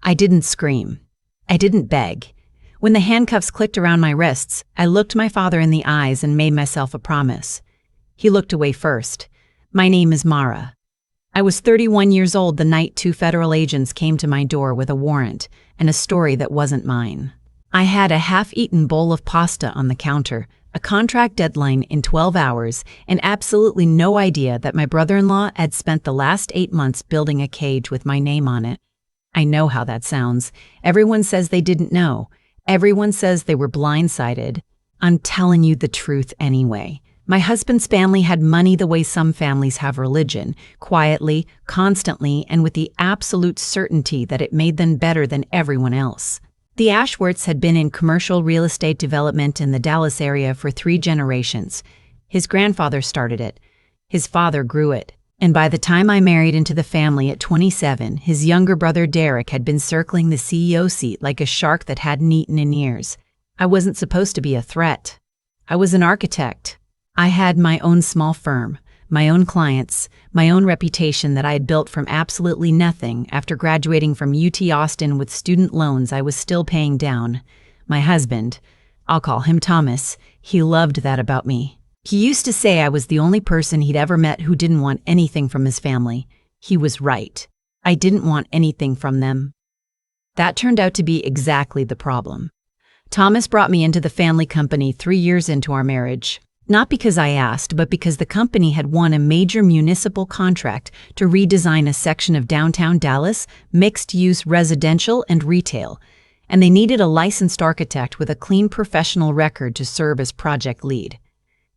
I didn't scream. I didn't beg. When the handcuffs clicked around my wrists, I looked my father in the eyes and made myself a promise. He looked away first. My name is Mara. I was 31 years old the night 2 federal agents came to my door with a warrant and a story that wasn't mine. I had a half-eaten bowl of pasta on the counter, a contract deadline in 12 hours, and absolutely no idea that my brother-in-law had spent the last 8 months building a cage with my name on it. I know how that sounds. Everyone says they didn't know. Everyone says they were blindsided. I'm telling you the truth anyway. My husband's family had money the way some families have religion, quietly, constantly, and with the absolute certainty that it made them better than everyone else. The Ashworths had been in commercial real estate development in the Dallas area for 3 generations. His grandfather started it. His father grew it. And by the time I married into the family at 27, his younger brother Derek had been circling the CEO seat like a shark that hadn't eaten in years. I wasn't supposed to be a threat. I was an architect. I had my own small firm, my own clients, my own reputation that I had built from absolutely nothing after graduating from UT Austin with student loans I was still paying down. My husband, I'll call him Thomas, he loved that about me. He used to say I was the only person he'd ever met who didn't want anything from his family. He was right. I didn't want anything from them. That turned out to be exactly the problem. Thomas brought me into the family company 3 years into our marriage. Not because I asked, but because the company had won a major municipal contract to redesign a section of downtown Dallas, mixed-use residential and retail, and they needed a licensed architect with a clean professional record to serve as project lead.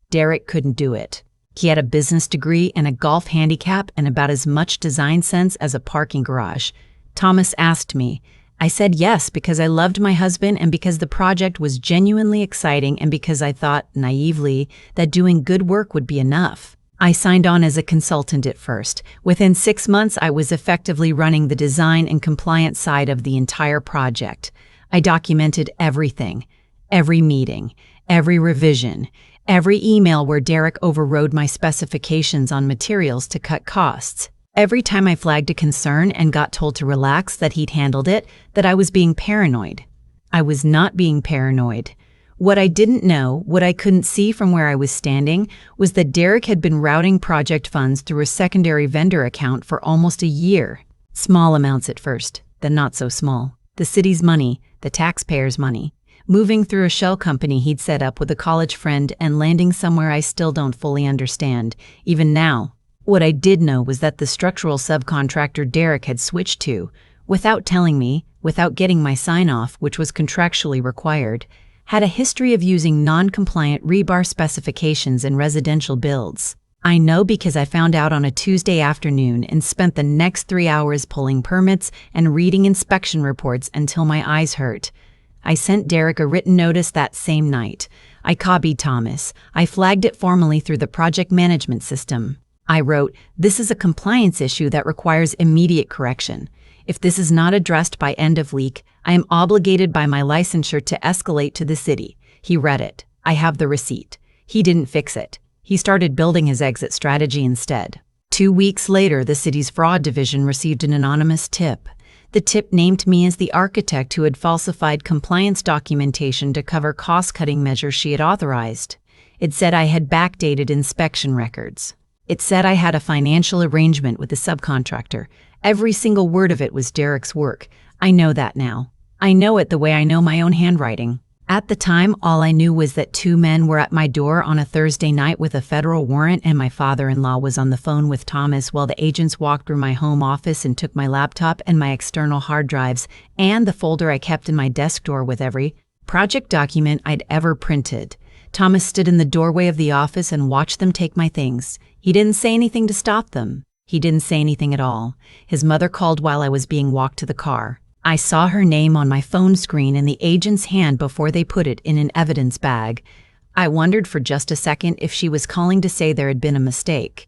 Derek couldn't do it. He had a business degree and a golf handicap and about as much design sense as a parking garage. Thomas asked me. I said yes because I loved my husband and because the project was genuinely exciting and because I thought, naively, that doing good work would be enough. I signed on as a consultant at first. Within 6 months, I was effectively running the design and compliance side of the entire project. I documented everything, every meeting, every revision, every email where Derek overrode my specifications on materials to cut costs. Every time I flagged a concern and got told to relax that he'd handled it, that I was being paranoid. I was not being paranoid. What I didn't know, what I couldn't see from where I was standing, was that Derek had been routing project funds through a secondary vendor account for almost a year. Small amounts at first, then not so small. The city's money, the taxpayers' money. Moving through a shell company he'd set up with a college friend and landing somewhere I still don't fully understand, even now. What I did know was that the structural subcontractor Derek had switched to, without telling me, without getting my sign-off, which was contractually required, had a history of using non-compliant rebar specifications in residential builds. I know because I found out on a Tuesday afternoon and spent the next 3 hours pulling permits and reading inspection reports until my eyes hurt. I sent Derek a written notice that same night. I copied Thomas. I flagged it formally through the project management system. I wrote, "This is a compliance issue that requires immediate correction. If this is not addressed by end of week, I am obligated by my licensure to escalate to the city." He read it. I have the receipt. He didn't fix it. He started building his exit strategy instead. 2 weeks later, the city's fraud division received an anonymous tip. The tip named me as the architect who had falsified compliance documentation to cover cost-cutting measures she had authorized. It said I had backdated inspection records. It said I had a financial arrangement with the subcontractor. Every single word of it was Derek's work. I know that now. I know it the way I know my own handwriting. At the time, all I knew was that 2 men were at my door on a Thursday night with a federal warrant, and my father-in-law was on the phone with Thomas while the agents walked through my home office and took my laptop and my external hard drives and the folder I kept in my desk drawer with every project document I'd ever printed. Thomas stood in the doorway of the office and watched them take my things. He didn't say anything to stop them. He didn't say anything at all. His mother called while I was being walked to the car. I saw her name on my phone screen in the agent's hand before they put it in an evidence bag. I wondered for just a second if she was calling to say there had been a mistake.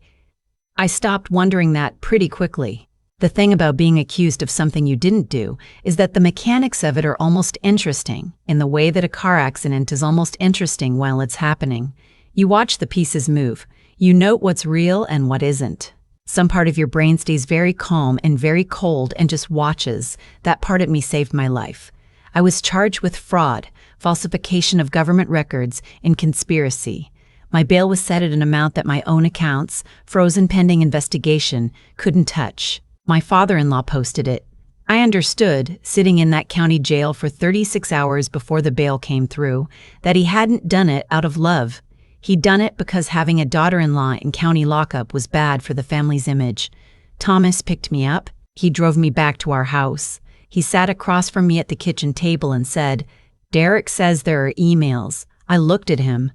I stopped wondering that pretty quickly. The thing about being accused of something you didn't do is that the mechanics of it are almost interesting, in the way that a car accident is almost interesting while it's happening. You watch the pieces move. You note what's real and what isn't. Some part of your brain stays very calm and very cold and just watches. That part of me saved my life. I was charged with fraud, falsification of government records, and conspiracy. My bail was set at an amount that my own accounts, frozen pending investigation, couldn't touch. My father-in-law posted it. I understood, sitting in that county jail for 36 hours before the bail came through, that he hadn't done it out of love. He'd done it because having a daughter-in-law in county lockup was bad for the family's image. Thomas picked me up. He drove me back to our house. He sat across from me at the kitchen table and said, "Derek says there are emails." I looked at him.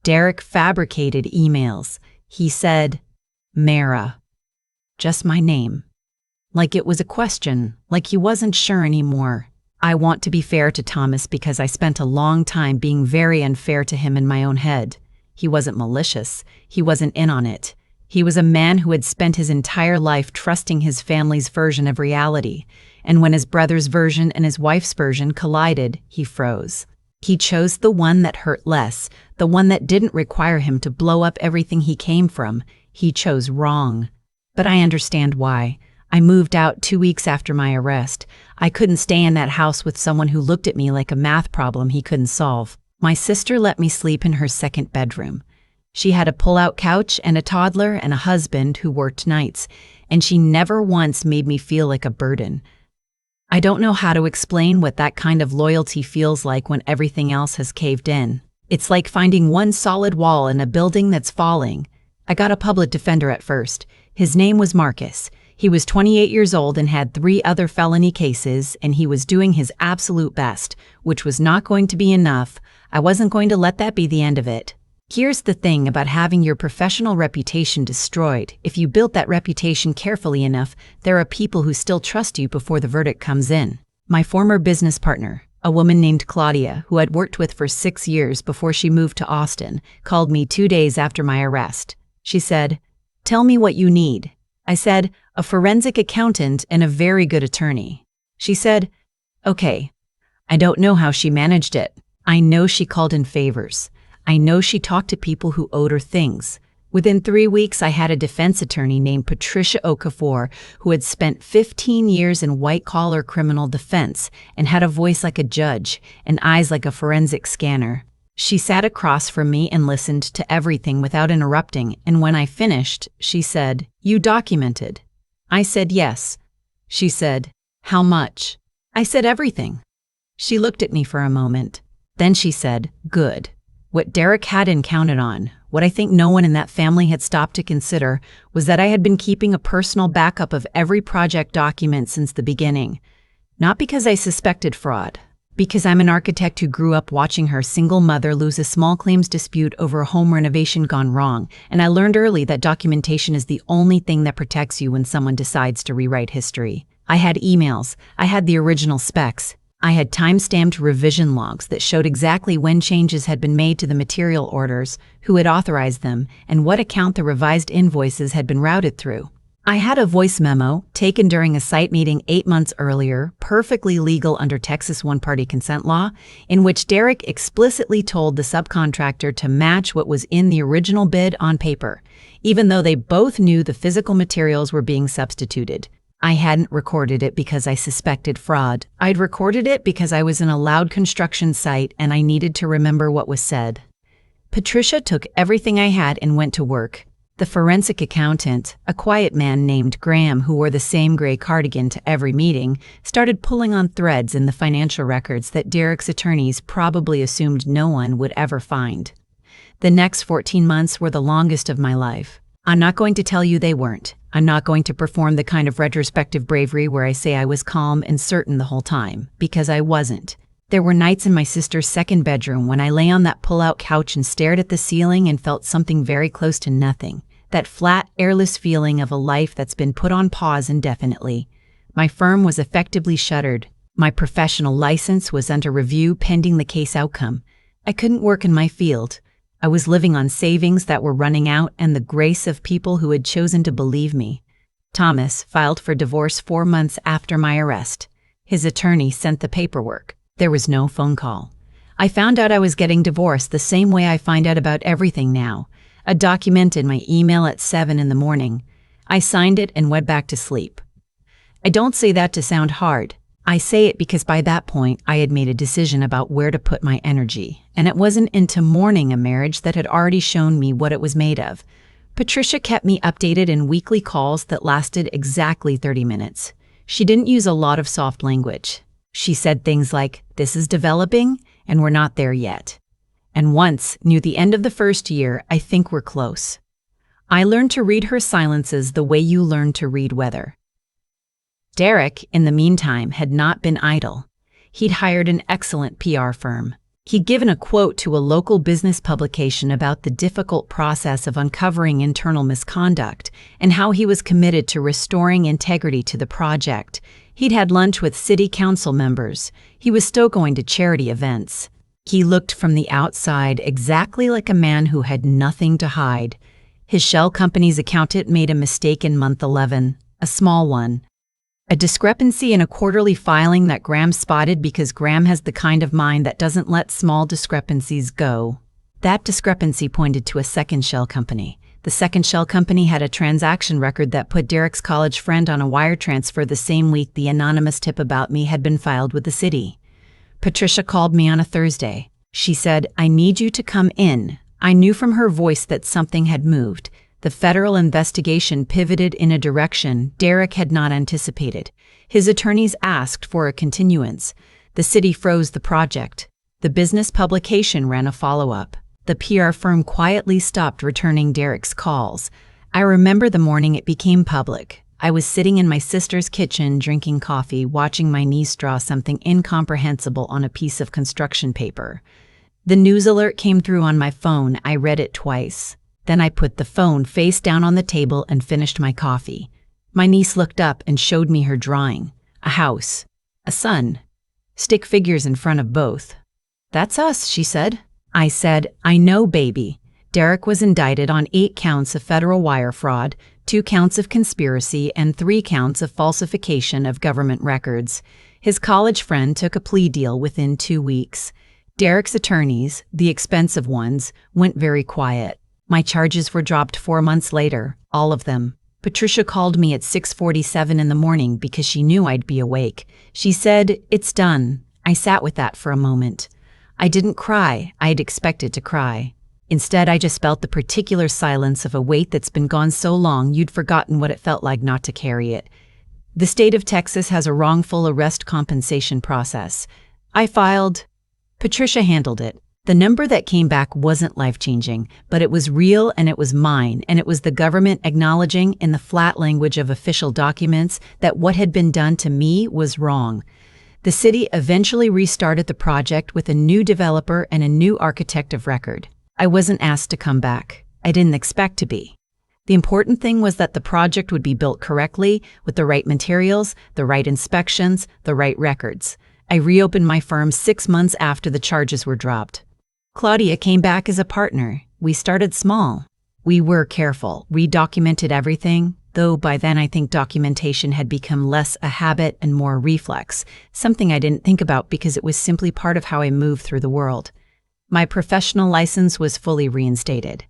Derek fabricated emails. He said, "Mara." Just my name. Like it was a question, like he wasn't sure anymore. I want to be fair to Thomas because I spent a long time being very unfair to him in my own head. He wasn't malicious. He wasn't in on it. He was a man who had spent his entire life trusting his family's version of reality, and when his brother's version and his wife's version collided, he froze. He chose the one that hurt less, the one that didn't require him to blow up everything he came from. He chose wrong. But I understand why. I moved out 2 weeks after my arrest. I couldn't stay in that house with someone who looked at me like a math problem he couldn't solve. My sister let me sleep in her second bedroom. She had a pull-out couch and a toddler and a husband who worked nights, and she never once made me feel like a burden. I don't know how to explain what that kind of loyalty feels like when everything else has caved in. It's like finding one solid wall in a building that's falling. I got a public defender at first. His name was Marcus. He was 28 years old and had 3 other felony cases, and he was doing his absolute best, which was not going to be enough. I wasn't going to let that be the end of it. Here's the thing about having your professional reputation destroyed. If you built that reputation carefully enough, there are people who still trust you before the verdict comes in. My former business partner, a woman named Claudia, who I'd worked with for 6 years before she moved to Austin, called me 2 days after my arrest. She said, "Tell me what you need." I said, "A forensic accountant and a very good attorney." She said, "Okay." I don't know how she managed it. I know she called in favors. I know she talked to people who owed her things. Within 3 weeks, I had a defense attorney named Patricia Okafor who had spent 15 years in white-collar criminal defense and had a voice like a judge and eyes like a forensic scanner. She sat across from me and listened to everything without interrupting, and when I finished, she said, "You documented." I said yes. She said, "How much?" I said everything. She looked at me for a moment. Then she said, "Good." What Derek hadn't counted on, what I think no one in that family had stopped to consider, was that I had been keeping a personal backup of every project document since the beginning. Not because I suspected fraud, because I'm an architect who grew up watching her single mother lose a small claims dispute over a home renovation gone wrong, and I learned early that documentation is the only thing that protects you when someone decides to rewrite history. I had emails, I had the original specs, I had time-stamped revision logs that showed exactly when changes had been made to the material orders, who had authorized them, and what account the revised invoices had been routed through. I had a voice memo taken during a site meeting 8 months earlier, perfectly legal under Texas one-party consent law, in which Derek explicitly told the subcontractor to match what was in the original bid on paper, even though they both knew the physical materials were being substituted. I hadn't recorded it because I suspected fraud. I'd recorded it because I was in a loud construction site and I needed to remember what was said. Patricia took everything I had and went to work. The forensic accountant, a quiet man named Graham who wore the same gray cardigan to every meeting, started pulling on threads in the financial records that Derek's attorneys probably assumed no one would ever find. The next 14 months were the longest of my life. I'm not going to tell you they weren't. I'm not going to perform the kind of retrospective bravery where I say I was calm and certain the whole time, because I wasn't. There were nights in my sister's second bedroom when I lay on that pull-out couch and stared at the ceiling and felt something very close to nothing. That flat, airless feeling of a life that's been put on pause indefinitely. My firm was effectively shuttered. My professional license was under review pending the case outcome. I couldn't work in my field. I was living on savings that were running out and the grace of people who had chosen to believe me. Thomas filed for divorce 4 months after my arrest. His attorney sent the paperwork. There was no phone call. I found out I was getting divorced the same way I find out about everything now. A document in my email at 7 in the morning. I signed it and went back to sleep. I don't say that to sound hard. I say it because by that point, I had made a decision about where to put my energy, and it wasn't into mourning a marriage that had already shown me what it was made of. Patricia kept me updated in weekly calls that lasted exactly 30 minutes. She didn't use a lot of soft language. She said things like, "This is developing, and we're not there yet." And once, near the end of the first year, "I think we're close." I learned to read her silences the way you learn to read weather. Derek, in the meantime, had not been idle. He'd hired an excellent PR firm. He'd given a quote to a local business publication about the difficult process of uncovering internal misconduct and how he was committed to restoring integrity to the project. He'd had lunch with city council members. He was still going to charity events. He looked from the outside exactly like a man who had nothing to hide. His shell company's accountant made a mistake in month 11, a small one. A discrepancy in a quarterly filing that Graham spotted because Graham has the kind of mind that doesn't let small discrepancies go. That discrepancy pointed to a second shell company. The second shell company had a transaction record that put Derek's college friend on a wire transfer the same week the anonymous tip about me had been filed with the city. Patricia called me on a Thursday. She said, "I need you to come in." I knew from her voice that something had moved. The federal investigation pivoted in a direction Derek had not anticipated. His attorneys asked for a continuance. The city froze the project. The business publication ran a follow-up. The PR firm quietly stopped returning Derek's calls. I remember the morning it became public. I was sitting in my sister's kitchen drinking coffee, watching my niece draw something incomprehensible on a piece of construction paper. The news alert came through on my phone. I read it twice. Then I put the phone face down on the table and finished my coffee. My niece looked up and showed me her drawing. A house. A sun. Stick figures in front of both. "That's us," she said. I said, "I know, baby." Derek was indicted on 8 counts of federal wire fraud, 2 counts of conspiracy, and 3 counts of falsification of government records. His college friend took a plea deal within 2 weeks. Derek's attorneys, the expensive ones, went very quiet. My charges were dropped 4 months later, all of them. Patricia called me at 6:47 in the morning because she knew I'd be awake. She said, "It's done." I sat with that for a moment. I didn't cry. I had expected to cry. Instead, I just felt the particular silence of a weight that's been gone so long you'd forgotten what it felt like not to carry it. The state of Texas has a wrongful arrest compensation process. I filed. Patricia handled it. The number that came back wasn't life-changing, but it was real and it was mine, and it was the government acknowledging in the flat language of official documents that what had been done to me was wrong. The city eventually restarted the project with a new developer and a new architect of record. I wasn't asked to come back. I didn't expect to be. The important thing was that the project would be built correctly, with the right materials, the right inspections, the right records. I reopened my firm 6 months after the charges were dropped. Claudia came back as a partner. We started small. We were careful. We documented everything, though by then I think documentation had become less a habit and more a reflex, something I didn't think about because it was simply part of how I moved through the world. My professional license was fully reinstated.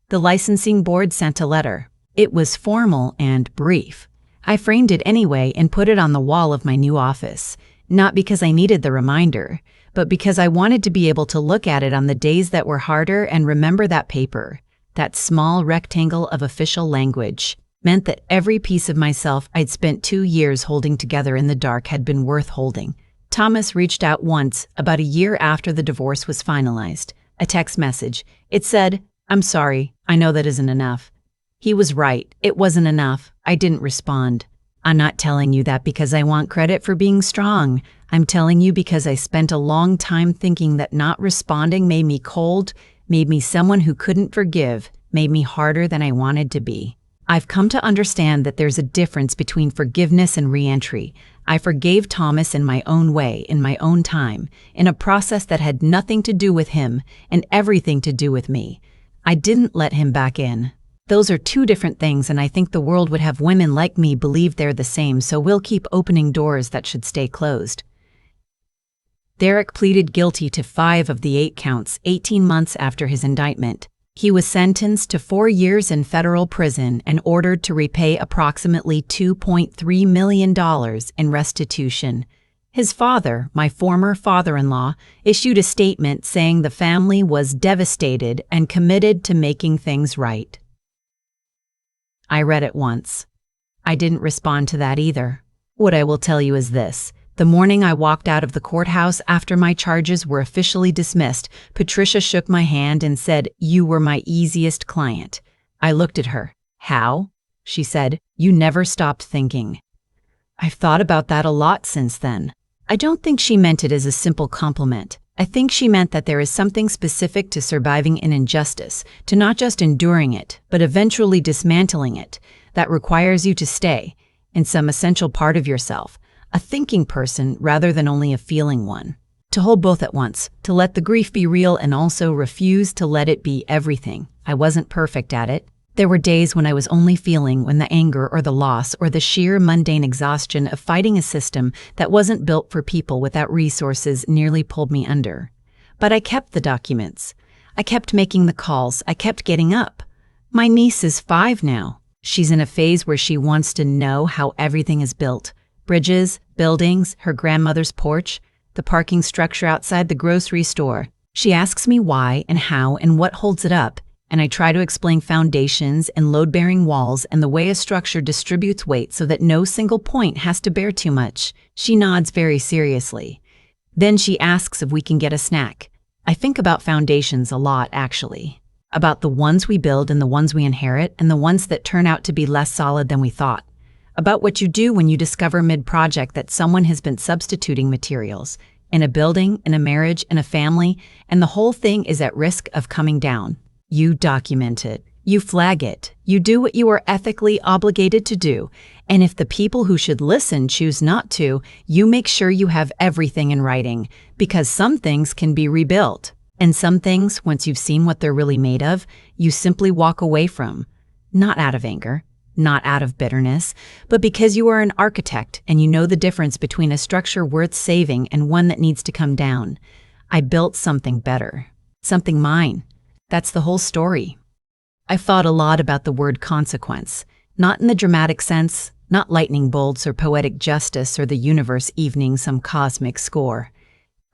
The licensing board sent a letter. It was formal and brief. I framed it anyway and put it on the wall of my new office, not because I needed the reminder, but because I wanted to be able to look at it on the days that were harder and remember that paper, that small rectangle of official language, meant that every piece of myself I'd spent 2 years holding together in the dark had been worth holding. Thomas reached out once, about a year after the divorce was finalized, a text message. It said, "I'm sorry, I know that isn't enough." He was right, it wasn't enough. I didn't respond. I'm not telling you that because I want credit for being strong. I'm telling you because I spent a long time thinking that not responding made me cold, made me someone who couldn't forgive, made me harder than I wanted to be. I've come to understand that there's a difference between forgiveness and re-entry. I forgave Thomas in my own way, in my own time, in a process that had nothing to do with him and everything to do with me. I didn't let him back in. Those are 2 different things, and I think the world would have women like me believe they're the same, so we'll keep opening doors that should stay closed. Derek pleaded guilty to 5 of the 8 counts 18 months after his indictment. He was sentenced to 4 years in federal prison and ordered to repay approximately $2.3 million in restitution. His father, my former father-in-law, issued a statement saying the family was devastated and committed to making things right. I read it once. I didn't respond to that either. What I will tell you is this. The morning I walked out of the courthouse after my charges were officially dismissed, Patricia shook my hand and said, "You were my easiest client." I looked at her. "How?" She said, "You never stopped thinking." I've thought about that a lot since then. I don't think she meant it as a simple compliment. I think she meant that there is something specific to surviving an injustice, to not just enduring it, but eventually dismantling it, that requires you to stay, in some essential part of yourself, a thinking person rather than only a feeling one. To hold both at once, to let the grief be real and also refuse to let it be everything. I wasn't perfect at it. There were days when I was only feeling when the anger or the loss or the sheer mundane exhaustion of fighting a system that wasn't built for people without resources nearly pulled me under. But I kept the documents. I kept making the calls. I kept getting up. My niece is 5 now. She's in a phase where she wants to know how everything is built. Bridges, buildings, her grandmother's porch, the parking structure outside the grocery store. She asks me why and how and what holds it up, and I try to explain foundations and load-bearing walls and the way a structure distributes weight so that no single point has to bear too much. She nods very seriously. Then she asks if we can get a snack. I think about foundations a lot, actually. About the ones we build and the ones we inherit and the ones that turn out to be less solid than we thought. About what you do when you discover mid-project that someone has been substituting materials in a building, in a marriage, in a family, and the whole thing is at risk of coming down. You document it. You flag it. You do what you are ethically obligated to do. And if the people who should listen choose not to, you make sure you have everything in writing, because some things can be rebuilt. And some things, once you've seen what they're really made of, you simply walk away from. Not out of anger. Not out of bitterness, but because you are an architect and you know the difference between a structure worth saving and one that needs to come down. I built something better. Something mine. That's the whole story. I've thought a lot about the word consequence, not in the dramatic sense, not lightning bolts or poetic justice or the universe evening some cosmic score.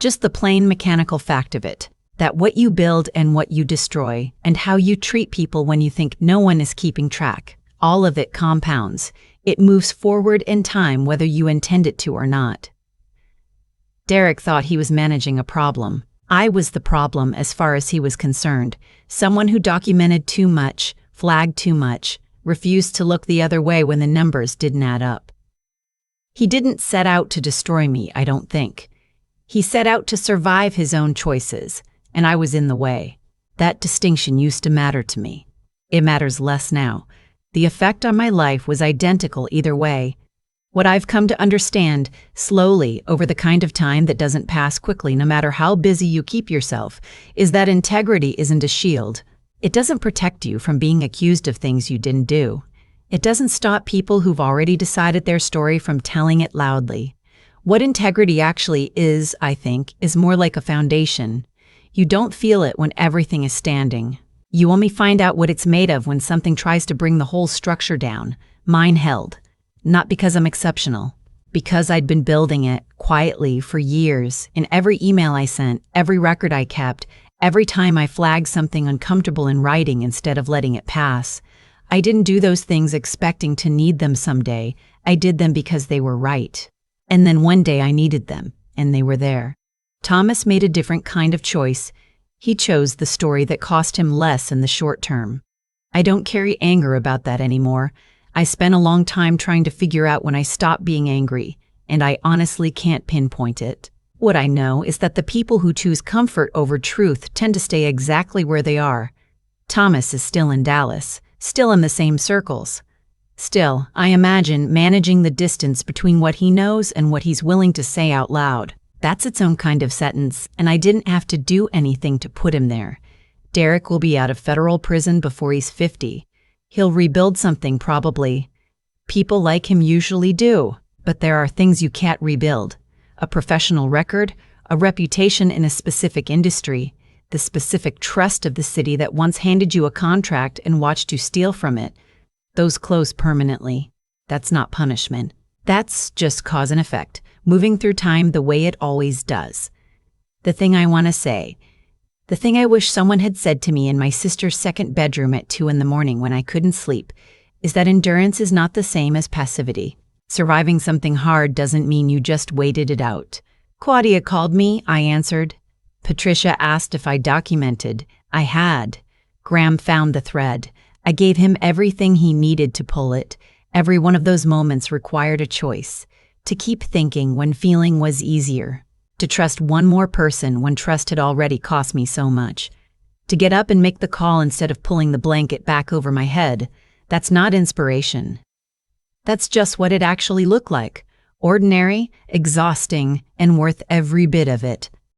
Just the plain mechanical fact of it, that what you build and what you destroy, and how you treat people when you think no one is keeping track. All of it compounds. It moves forward in time whether you intend it to or not. Derek thought he was managing a problem. I was the problem as far as he was concerned. Someone who documented too much, flagged too much, refused to look the other way when the numbers didn't add up. He didn't set out to destroy me, I don't think. He set out to survive his own choices, and I was in the way. That distinction used to matter to me. It matters less now. The effect on my life was identical either way. What I've come to understand, slowly, over the kind of time that doesn't pass quickly no matter how busy you keep yourself, is that integrity isn't a shield. It doesn't protect you from being accused of things you didn't do. It doesn't stop people who've already decided their story from telling it loudly. What integrity actually is, I think, is more like a foundation. You don't feel it when everything is standing. You only find out what it's made of when something tries to bring the whole structure down. Mine held. Not because I'm exceptional. Because I'd been building it, quietly, for years, in every email I sent, every record I kept, every time I flagged something uncomfortable in writing instead of letting it pass. I didn't do those things expecting to need them someday. I did them because they were right. And then one day I needed them, and they were there. Thomas made a different kind of choice. He chose the story that cost him less in the short term. I don't carry anger about that anymore. I spent a long time trying to figure out when I stopped being angry, and I honestly can't pinpoint it. What I know is that the people who choose comfort over truth tend to stay exactly where they are. Thomas is still in Dallas, still in the same circles. Still, I imagine managing the distance between what he knows and what he's willing to say out loud. That's its own kind of sentence, and I didn't have to do anything to put him there. Derek will be out of federal prison before he's 50. He'll rebuild something probably. People like him usually do, but there are things you can't rebuild. A professional record, a reputation in a specific industry. the specific trust of the city that once handed you a contract and watched you steal from it. Those close permanently. That's not punishment. That's just cause and effect, moving through time the way it always does. The thing I want to say, the thing I wish someone had said to me in my sister's second bedroom at 2 in the morning when I couldn't sleep, is that endurance is not the same as passivity. Surviving something hard doesn't mean you just waited it out. Claudia called me, I answered. Patricia asked if I documented. I had. Graham found the thread. I gave him everything he needed to pull it. Every one of those moments required a choice. To keep thinking when feeling was easier. To trust one more person when trust had already cost me so much. To get up and make the call instead of pulling the blanket back over my head. That's not inspiration. That's just what it actually looked like. Ordinary, exhausting, and worth every bit of it.